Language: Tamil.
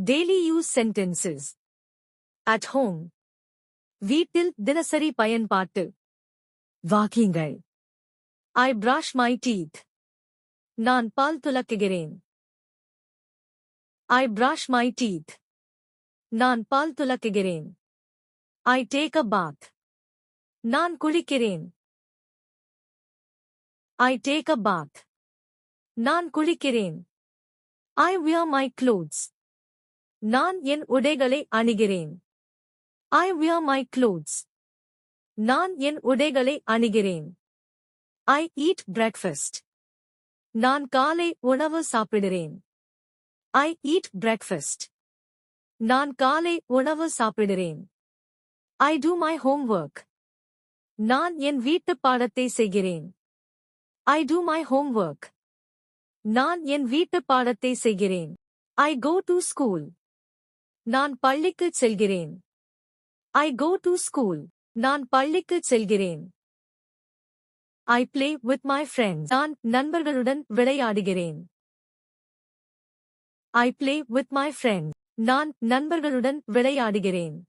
Daily use sentences. At home. வீட்டில் தினசரி பயன்பாட்டு வாக்கியங்கள். I brush my teeth. நான் பல் துலக்குகிறேன். I brush my teeth. நான் பல் துலக்குகிறேன். I take a bath. நான் குளிக்கிறேன். I take a bath. நான் குளிக்கிறேன். I wear my clothes. நான் என் உடைகளை அணிகிறேன். I wear my clothes. நான் என் உடைகளை அணிகிறேன். I eat breakfast. நான் காலை உணவு சாப்பிடுகிறேன். I eat breakfast. நான் காலை உணவு சாப்பிடுகிறேன். I do my homework. நான் என் வீட்டுப் பாடத்தை செய்கிறேன். I do my homework. நான் என் வீட்டுப் பாடத்தை செய்கிறேன். I go to school. நான் பள்ளிக்குச் செல்கிறேன். I go to school. நான் பள்ளிக்குச் செல்கிறேன். I play with my friends. நான் நண்பர்களுடன் விளையாடுகிறேன். I play with my friends. நான் நண்பர்களுடன் விளையாடுகிறேன்.